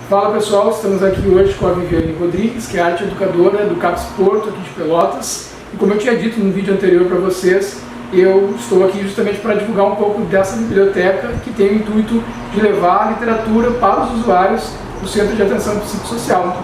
Fala pessoal, estamos aqui hoje com a Viviane Rodrigues, que é arte educadora do CAPS Porto, aqui de Pelotas. E como eu tinha dito no vídeo anterior para vocês, eu estou aqui justamente para divulgar um pouco dessa biblioteca que tem o intuito de levar a literatura para os usuários do Centro de Atenção Psicossocial.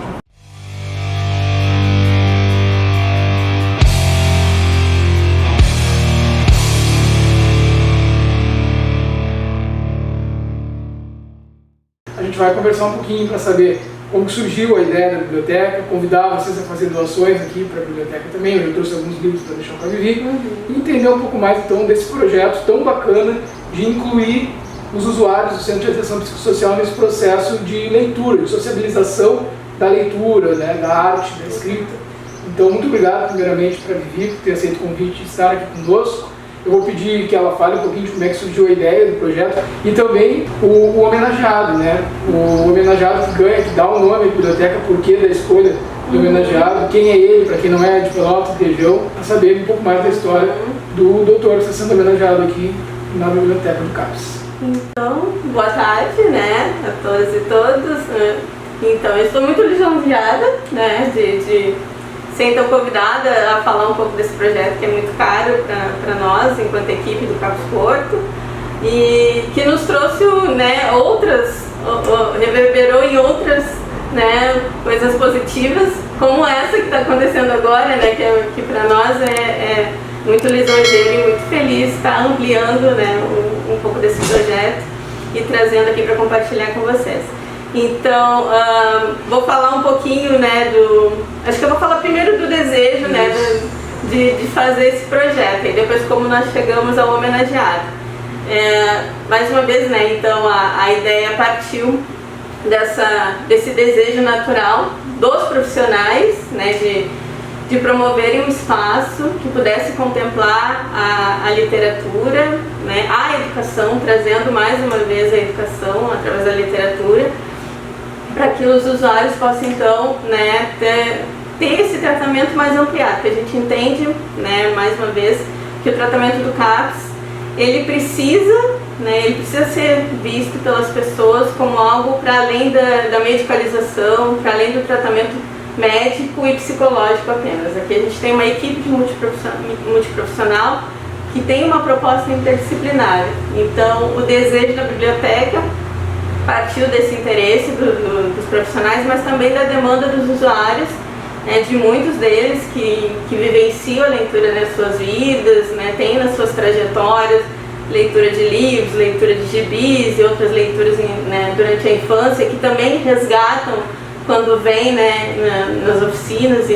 A gente vai conversar um pouquinho para saber como surgiu a ideia da biblioteca, convidar vocês a fazer doações aqui para a biblioteca também. Eu trouxe alguns livros para deixar com a Vivi, e entender um pouco mais então desse projeto tão bacana de incluir os usuários do Centro de Atenção Psicossocial nesse processo de leitura, de sociabilização da leitura, né, da arte, da escrita. Então, muito obrigado primeiramente para a Vivi por ter aceito o convite de estar aqui conosco. Eu vou pedir que ela fale um pouquinho de como é que surgiu a ideia do projeto e também o homenageado, né? O homenageado que ganha, que dá o nome à biblioteca, por que da escolha do homenageado, quem é ele, para quem não é de Pelotas, região, para saber um pouco mais da história do doutor que está sendo homenageado aqui na biblioteca do CAPS. Então, boa tarde, né, a todas e todos. Então, eu estou muito lisonjeada, né, de ser então convidada a falar um pouco desse projeto que é muito caro para nós, enquanto equipe do CAPS Porto, e que nos trouxe, né, reverberou em outras, né, coisas positivas, como essa que está acontecendo agora, né, que para nós é muito lisonjeiro e muito feliz estar ampliando, né, um pouco desse projeto e trazendo aqui para compartilhar com vocês. Então, vou falar um pouquinho, né, acho que eu vou falar primeiro do desejo, né, de fazer esse projeto, e depois como nós chegamos ao homenageado. Mais uma vez, né, então a ideia partiu desse desejo natural dos profissionais, né, de promoverem um espaço que pudesse contemplar a literatura, né, a educação, trazendo mais uma vez a educação através da literatura, para que os usuários possam então, né, ter esse tratamento mais ampliado, porque a gente entende, né, mais uma vez, que o tratamento do CAPS, ele precisa ser visto pelas pessoas como algo para além da medicalização, para além do tratamento médico e psicológico apenas. Aqui a gente tem uma equipe de multiprofissional que tem uma proposta interdisciplinar. Então, o desejo da biblioteca partiu desse interesse dos profissionais, mas também da demanda dos usuários, né, de muitos deles que vivenciam a leitura nas suas vidas, né, tem nas suas trajetórias leitura de livros, leitura de gibis e outras leituras, né, durante a infância, que também resgatam quando vem, né, nas oficinas e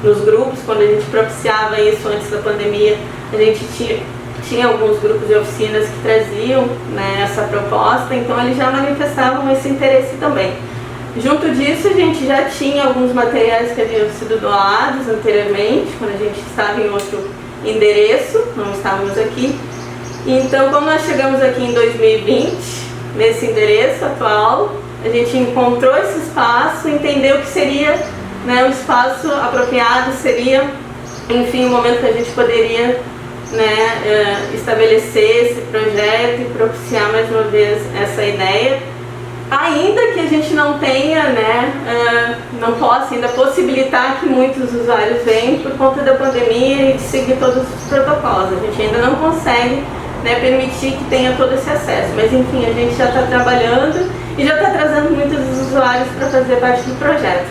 nos grupos. Quando a gente propiciava isso antes da pandemia, a gente tinha alguns grupos de oficinas que traziam, né, essa proposta, então eles já manifestavam esse interesse também. Junto disso, a gente já tinha alguns materiais que haviam sido doados anteriormente, quando a gente estava em outro endereço, não estávamos aqui. Então, quando nós chegamos aqui em 2020, nesse endereço atual, a gente encontrou esse espaço, entendeu que seria, né, um espaço apropriado, seria, enfim, o momento que a gente poderia, né, estabelecer esse projeto e propiciar mais uma vez essa ideia, ainda que a gente não tenha, né, não possa ainda possibilitar que muitos usuários venham por conta da pandemia e de seguir todos os protocolos. A gente ainda não consegue, né, permitir que tenha todo esse acesso, mas enfim, a gente já está trabalhando e já está trazendo muitos usuários para fazer parte do projeto.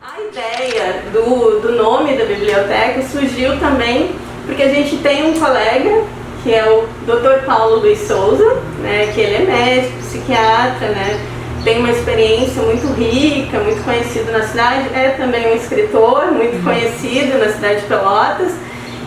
A ideia do nome da biblioteca surgiu também porque a gente tem um colega, que é o Dr. Paulo Luiz Souza, né, que ele é médico, psiquiatra, né, tem uma experiência muito rica, muito conhecido na cidade, é também um escritor muito conhecido na cidade de Pelotas,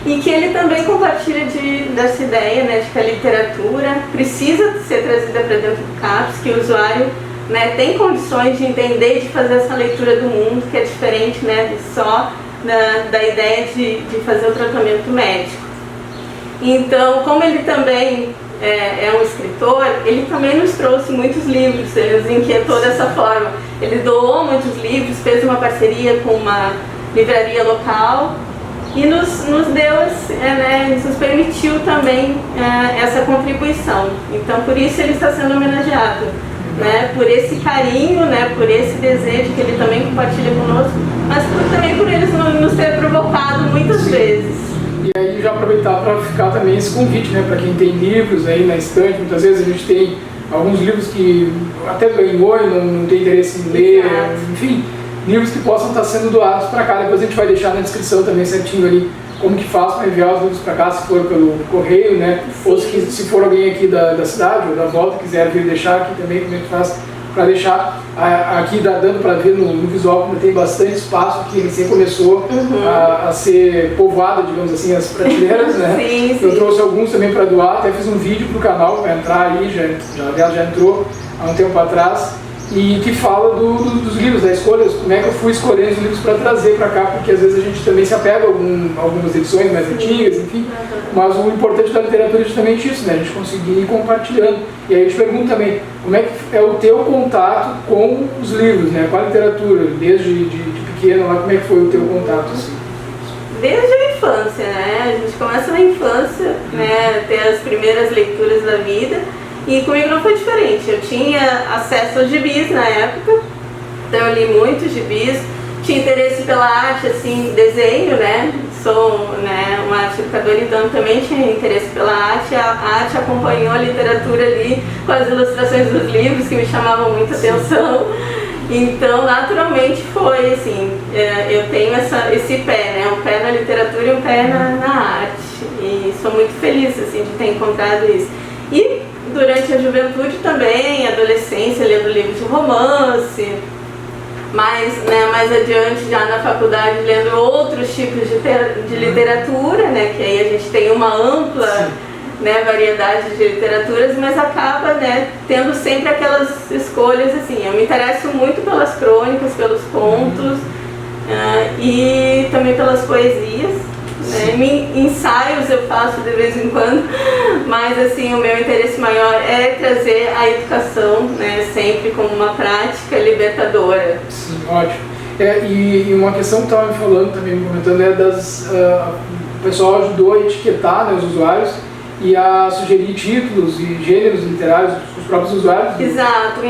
e que ele também compartilha dessa ideia, né, de que a literatura precisa ser trazida para dentro do CAPS, que o usuário, né, tem condições de entender e de fazer essa leitura do mundo, que é diferente, né, só da ideia de fazer o tratamento médico. Então, como ele também é um escritor, ele também nos trouxe muitos livros, ele nos inquietou dessa forma. Ele doou muitos livros, fez uma parceria com uma livraria local e nos deu, né, nos permitiu também essa contribuição. Então, por isso ele está sendo homenageado. né, por esse carinho, né, por esse desejo que ele também compartilha conosco, mas também por eles nos ter provocado muitas vezes. E aí já aproveitar para ficar também esse convite, né, para quem tem livros aí na estante. Muitas vezes a gente tem alguns livros que até ganhou e não tem interesse em ler, enfim, livros que possam estar sendo doados para cá. Depois a gente vai deixar na descrição também certinho ali como que faz para enviar os livros para cá, se for pelo correio, né? Sim. Ou se for alguém aqui da cidade ou da volta quiser vir deixar aqui também, como é que faz para deixar. Aqui dando para ver no visual como tem bastante espaço, que recém começou a ser povoada, digamos assim, as prateleiras, né? Sim, eu trouxe alguns também para doar, até fiz um vídeo para o canal, para entrar aí, já entrou há um tempo atrás, e que fala dos livros, das escolhas, como é que eu fui escolhendo os livros para trazer para cá, porque às vezes a gente também se apega a algumas edições mais antigas, enfim, mas o importante da literatura é justamente isso, né? A gente conseguir ir compartilhando. E aí eu te pergunto também, como é que é o teu contato com os livros, né? Com a literatura, desde de pequeno lá, como é que foi o teu contato, assim? Desde a infância, né? A gente começa na infância, né? Ter as primeiras leituras da vida. E comigo não foi diferente, eu tinha acesso aos gibis na época, então eu li muitos gibis, tinha interesse pela arte, assim, desenho, né, sou, né, uma arte educadora, então também tinha interesse pela arte, a arte acompanhou a literatura ali com as ilustrações dos livros que me chamavam muita atenção, então naturalmente foi assim, eu tenho esse pé, né, um pé na literatura e um pé na arte, e sou muito feliz, assim, de ter encontrado isso. E durante a juventude também, adolescência, lendo livros de romance, mais adiante já na faculdade lendo outros tipos de literatura, né, que aí a gente tem uma ampla, né, variedade de literaturas, mas acaba, né, tendo sempre aquelas escolhas assim. Eu me interesso muito pelas crônicas, pelos contos e também pelas poesias. Ensaios eu faço de vez em quando, mas assim, o meu interesse maior é trazer a educação, né, sempre como uma prática libertadora. Sim, ótimo. E uma questão que estava me falando também, me comentando, o pessoal ajudou a etiquetar, né, os usuários e a sugerir títulos e gêneros literários para os próprios usuários. Exato.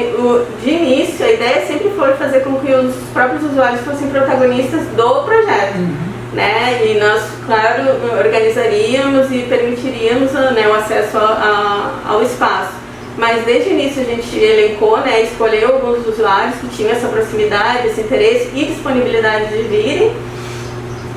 De início, a ideia sempre foi fazer com que os próprios usuários fossem protagonistas do projeto. Né? E nós, claro, organizaríamos e permitiríamos, né, o acesso ao espaço. Mas desde o início a gente elencou, né, escolheu alguns usuários que tinham essa proximidade, esse interesse e disponibilidade de virem.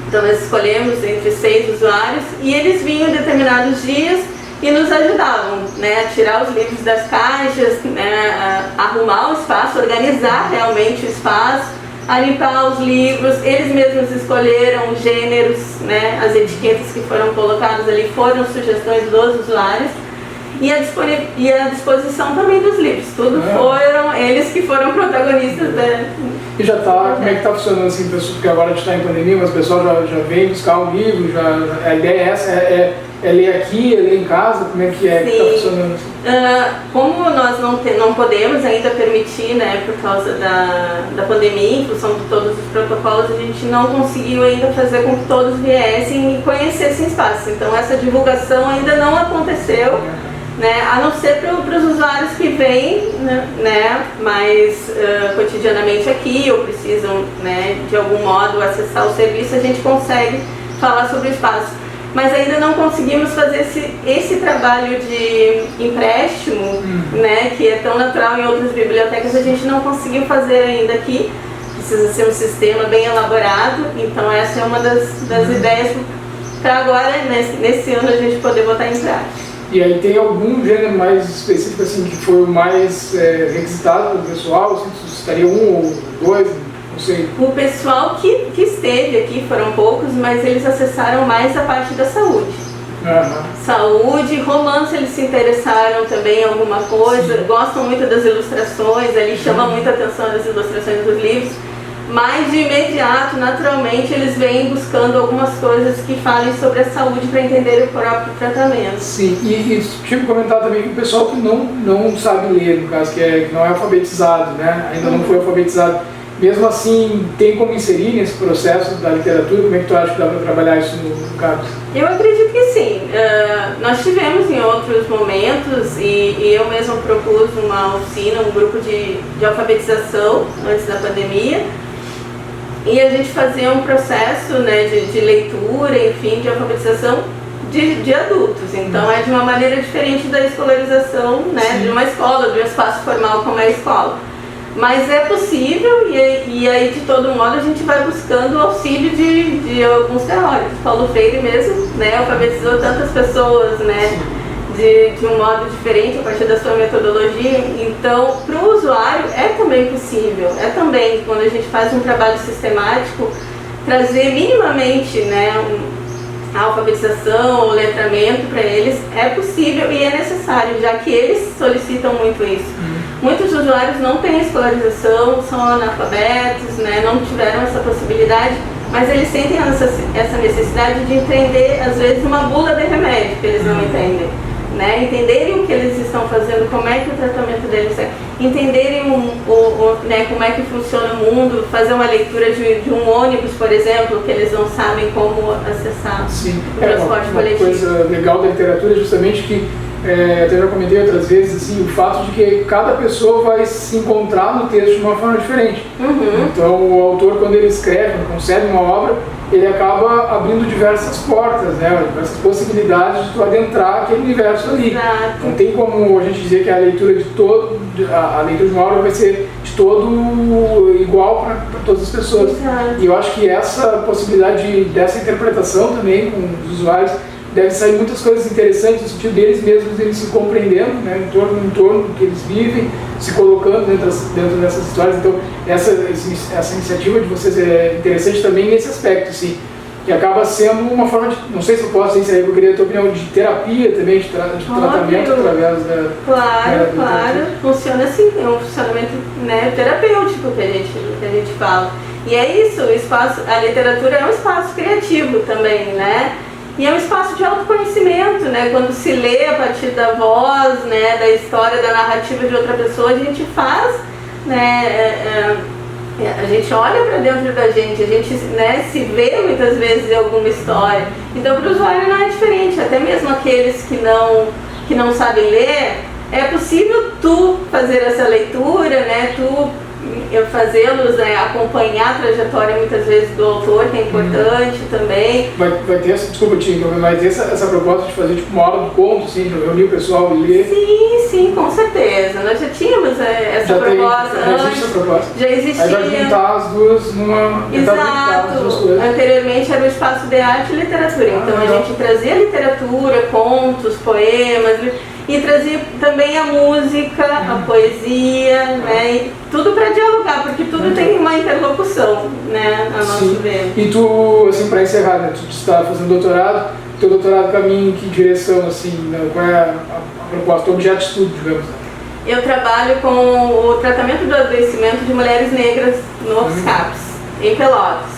Então nós escolhemos entre 6 usuários e eles vinham em determinados dias e nos ajudavam, né, a tirar os livros das caixas, né, a arrumar o espaço, organizar realmente o espaço, a limpar os livros. Eles mesmos escolheram os gêneros, né, as etiquetas que foram colocadas ali foram sugestões dos usuários e a disposição também dos livros. Tudo foram eles que foram protagonistas. E já está, como é que está funcionando assim, porque agora a gente está em pandemia, mas o pessoal já vem buscar um livro, a ideia é essa, é ler aqui, é ler em casa, como é que está funcionando assim? Como nós não podemos ainda permitir, né, por causa da pandemia, em função de todos os protocolos, a gente não conseguiu ainda fazer com que todos viessem e conhecessem espaços. Então essa divulgação ainda não aconteceu, né, a não ser para os usuários que vêm, né, mais cotidianamente aqui ou precisam, né, de algum modo acessar o serviço, a gente consegue falar sobre o espaço. Mas ainda não conseguimos fazer esse trabalho de empréstimo, né, que é tão natural em outras bibliotecas, a gente não conseguiu fazer ainda aqui. Precisa ser um sistema bem elaborado, então essa é uma das ideias para agora, nesse ano, a gente poder botar em prática. E aí tem algum gênero mais específico assim que foi o mais requisitado pelo pessoal? Assim, estaria um ou dois? Não sei. O pessoal que esteve aqui foram poucos, mas eles acessaram mais a parte da saúde. Saúde, romance, eles se interessaram também em alguma coisa, gostam muito das ilustrações, ali chama muita atenção as ilustrações dos livros. Mas de imediato, naturalmente, eles vêm buscando algumas coisas que falem sobre a saúde para entender o próprio tratamento. Sim, e tinha que comentar também que o pessoal que não sabe ler, no caso, que não é alfabetizado, né? Ainda não foi alfabetizado, mesmo assim, tem como inserir nesse processo da literatura? Como é que tu acha que dá para trabalhar isso no CAPS? Eu acredito que sim. Nós tivemos em outros momentos, e eu mesma propus uma oficina, um grupo de alfabetização antes da pandemia, e a gente fazia um processo, né, de leitura, enfim, de alfabetização de adultos. Então é de uma maneira diferente da escolarização, né, de uma escola, de um espaço formal como é a escola. Mas é possível, e aí de todo modo a gente vai buscando o auxílio de alguns teóricos. Paulo Freire mesmo, né, alfabetizou tantas pessoas, né, de um modo diferente a partir da sua metodologia. Então, para o usuário é também possível, é também, quando a gente faz um trabalho sistemático, trazer minimamente, né, a alfabetização, o letramento para eles é possível e é necessário, já que eles solicitam muito isso. Muitos usuários não têm escolarização, são analfabetos, né, não tiveram essa possibilidade, mas eles sentem essa necessidade de entender, às vezes, uma bula de remédio que eles não entendem. Né, entenderem o que eles estão fazendo, como é que o tratamento deles é, entenderem né, como é que funciona o mundo, fazer uma leitura de um ônibus, por exemplo, que eles não sabem como acessar. Sim. O transporte coletivo. Uma coisa legal da literatura é justamente que, até já comentei outras vezes, assim, o fato de que cada pessoa vai se encontrar no texto de uma forma diferente. Então o autor, quando ele escreve, quando concebe uma obra, ele acaba abrindo diversas portas, né, diversas possibilidades de tu adentrar aquele universo ali. Exato. Não tem como a gente dizer que a leitura de a leitura de uma obra vai ser de todo igual para todas as pessoas. Exato. E eu acho que essa possibilidade dessa interpretação também com os usuários deve sair muitas coisas interessantes no sentido deles mesmos, eles se compreendendo, né, em torno do que eles vivem, se colocando dentro dessas histórias. Então essa iniciativa de vocês é interessante também nesse aspecto, assim, que acaba sendo uma forma de, não sei se eu posso dizer, eu queria a tua opinião, de terapia também, de tratamento através da... Claro, funciona assim, é um funcionamento, né, terapêutico que a gente fala. E é isso, o espaço, a literatura é um espaço criativo também, né? E é um espaço de autoconhecimento, né? Quando se lê a partir da voz, né, da história, da narrativa de outra pessoa, a gente faz, né, a gente olha para dentro da gente, a gente, né, se vê muitas vezes em alguma história. Então, para o usuário não é diferente, até mesmo aqueles que não sabem ler, é possível tu fazer essa leitura, né, fazê-los, né, acompanhar a trajetória muitas vezes do autor, que é importante também. Vai ter essa, desculpa, vai ter essa proposta de fazer tipo uma aula do conto, assim, de reunir o pessoal e ler? Sim, com certeza. Nós já tínhamos essa proposta antes. Já existe essa proposta? Já existia. Aí vai juntar as duas numa... Exato. Anteriormente era o espaço de arte e literatura. Então a gente trazia literatura, contos, poemas, e trazia também a música, a poesia, né, e tudo para dialogar, porque tudo tem uma interlocução, né, a nosso ver. E tu, assim, para encerrar, né, tu está fazendo doutorado, teu doutorado caminha em que direção, assim, né, qual é a proposta, o objeto de estudo, digamos? Eu trabalho com o tratamento do adoecimento de mulheres negras no CAPS, em Pelotas.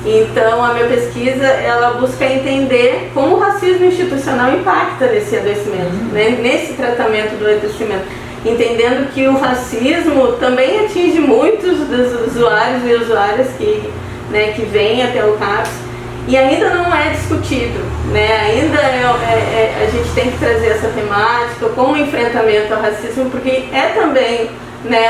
Então, a minha pesquisa, ela busca entender como o racismo institucional impacta nesse adoecimento, né, nesse tratamento do adoecimento. Entendendo que o racismo também atinge muitos dos usuários e usuárias que vêm até o CAPS e ainda não é discutido, né? Ainda a gente tem que trazer essa temática como enfrentamento ao racismo, porque é também, né,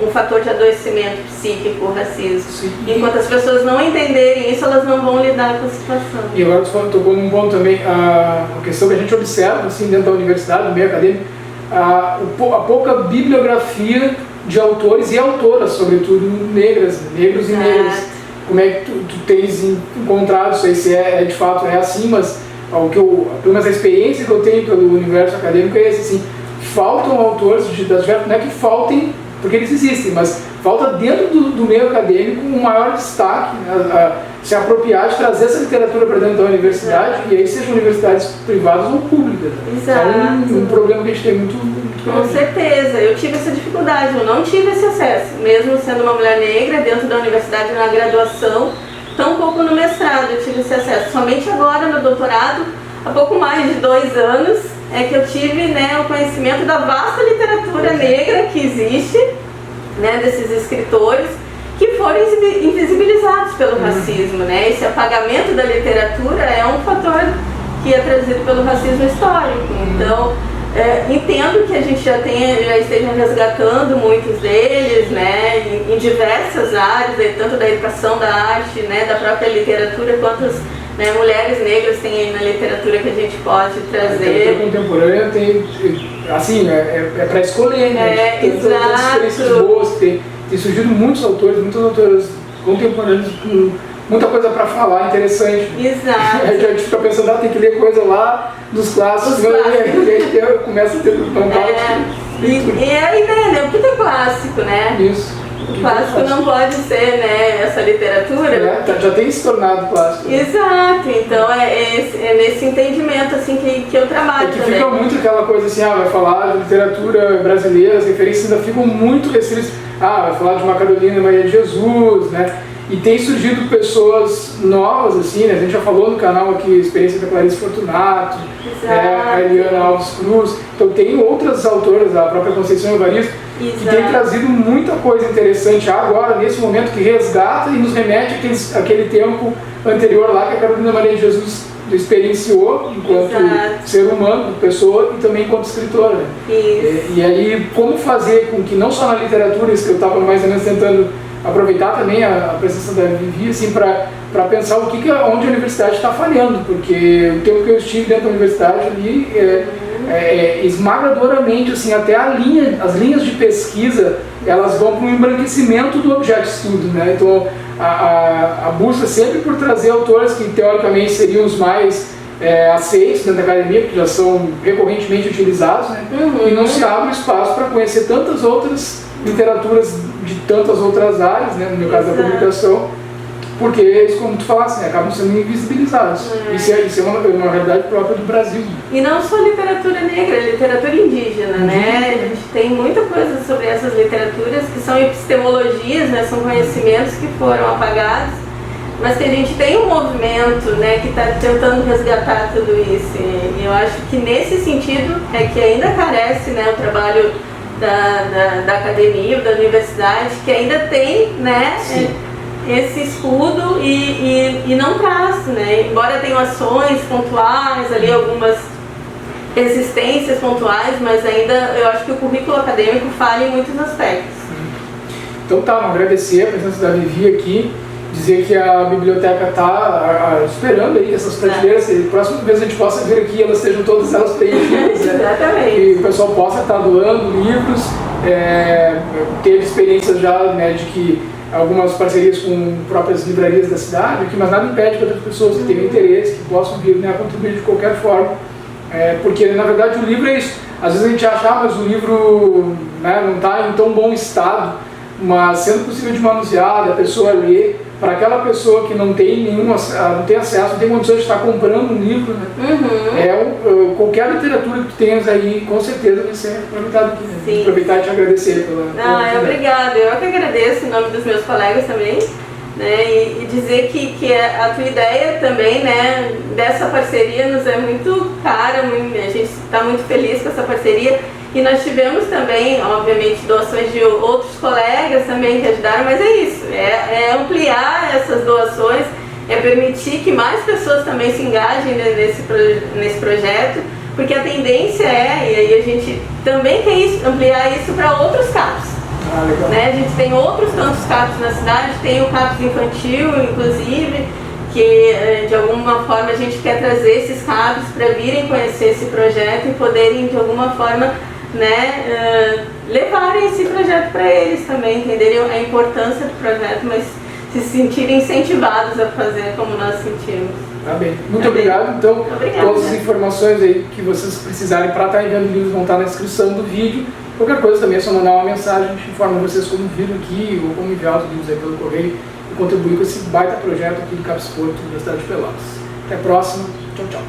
um fator de adoecimento psíquico, o racismo. Sim. Enquanto as pessoas não entenderem isso, elas não vão lidar com a situação. E agora tu tocou num ponto também, a questão que a gente observa assim, dentro da universidade, no meio acadêmico, a pouca bibliografia de autores e autoras, sobretudo negros e negras. Como é que tu tens encontrado isso aí? Se de fato é assim, mas pelo menos a experiência que eu tenho pelo universo acadêmico é esse, assim, faltam autores não é que faltem, porque eles existem, mas falta dentro do meio acadêmico um maior destaque, né, se apropriar de trazer essa literatura para dentro da universidade, e aí sejam universidades privadas ou públicas. Exato. É um problema que a gente tem muito Com certeza, eu tive essa dificuldade, eu não tive esse acesso, mesmo sendo uma mulher negra dentro da universidade na graduação, tampouco no mestrado eu tive esse acesso. Somente agora no doutorado, há pouco mais de 2 anos, é que eu tive, né, o conhecimento da vasta literatura negra que existe, né, desses escritores, que foram invisibilizados pelo racismo, né? Esse apagamento da literatura é um fator que é trazido pelo racismo histórico. Então, entendo que a gente já esteja resgatando muitos deles, né, em diversas áreas, tanto da educação, da arte, né, da própria literatura, quantas, né, mulheres negras tem aí na literatura que a gente pode trazer. A literatura contemporânea tem, assim, é para escolher, né? Tem todas as experiências boas, tem surgido muitos autores, muitas autoras contemporâneas com muita coisa para falar, interessante. Exato. A gente fica pensando, tem que ler coisa lá dos clássicos, e a gente começa a ter vontade. E é a ideia, né? O que é clássico, né? Isso. O clássico não pode ser, né, essa literatura. Já tem se tornado clássico. Exato, então é nesse entendimento assim que eu trabalho que também. Fica muito aquela coisa assim, vai falar de literatura brasileira, as referências ainda ficam muito restritas. Vai falar de uma Carolina Maria de Jesus, né? E tem surgido pessoas novas, assim, né? A gente já falou no canal aqui, a experiência da Clarice Fortunato, a Eliana Alves Cruz. Então tem outras autoras, a própria Conceição Evaristo, que tem trazido muita coisa interessante agora, nesse momento, que resgata e nos remete àquele tempo anterior lá que a Carolina Maria de Jesus experienciou enquanto ser humano, pessoa e também enquanto escritora. Né? E aí, como fazer com que não só na literatura, isso que eu estava mais ou menos tentando aproveitar também a presença da Vivi, assim, para pensar onde a universidade está falhando, porque o tempo que eu estive dentro da universidade ali, esmagadoramente, assim, até as linhas de pesquisa, elas vão para um embranquecimento do objeto de estudo, né? Então, a busca sempre por trazer autores que teoricamente seriam os mais aceitos dentro da academia, porque já são recorrentemente utilizados, né? E não se abre espaço para conhecer tantas outras literaturas de tantas outras áreas, né? No meu caso da comunicação, porque eles, como tu falaste, né, acabam sendo invisibilizados. Isso é uma realidade própria do Brasil. E não só literatura negra, literatura indígena, né? A gente tem muita coisa sobre essas literaturas que são epistemologias, né? São conhecimentos que foram apagados, mas que a gente tem um movimento, né, que está tentando resgatar tudo isso. E eu acho que nesse sentido é que ainda carece, né, o trabalho da academia, da universidade, que ainda tem, né, esse escudo e não traz, né, embora tenham ações pontuais ali, algumas resistências pontuais, mas ainda eu acho que o currículo acadêmico falha em muitos aspectos. Então agradecer a presença da Vivi aqui, dizer que a biblioteca está esperando aí que essas prateleiras, que a próxima vez a gente possa vir aqui, elas estejam todas elas preenchidas, né? Exatamente. E o pessoal possa estar doando livros, teve experiências já, né, de que algumas parcerias com próprias livrarias da cidade, mas nada impede que outras pessoas que tenham interesse, que possam vir, né, a contribuir de qualquer forma, porque na verdade o livro é isso. Às vezes a gente acha, mas o livro, né, não está em tão bom estado, mas sendo possível de manusear, a pessoa ler, para aquela pessoa que não tem não tem acesso, não tem condições de estar comprando um livro, né? Qualquer literatura que tu tenhas aí, com certeza vai ser aproveitado aqui, né? Aproveitar e te agradecer pela obrigada, eu que agradeço em nome dos meus colegas também, né? E dizer que a tua ideia também, né, dessa parceria nos é muito cara, a gente está muito feliz com essa parceria. E nós tivemos também, obviamente, doações de outros colegas também que ajudaram, mas é isso, é ampliar essas doações, é permitir que mais pessoas também se engajem nesse projeto, porque a tendência e aí a gente também quer ampliar isso para outros CAPs. Né? A gente tem outros tantos CAPs na cidade, tem o CAPs infantil, inclusive, que de alguma forma a gente quer trazer esses CAPs para virem conhecer esse projeto e poderem de alguma forma, né, levarem esse projeto para eles também, entenderem a importância do projeto, mas se sentirem incentivados a fazer como nós sentimos. Tá bem. Muito obrigado. Então, todas as informações aí que vocês precisarem para estar enviando livros vão estar na descrição do vídeo. Qualquer coisa também é só mandar uma mensagem, a gente informa vocês como viram aqui ou como enviar os livros aí pelo correio e contribuir com esse baita projeto aqui do CAPS Porto, Universidade de Pelotas. Até a próxima. Tchau, tchau.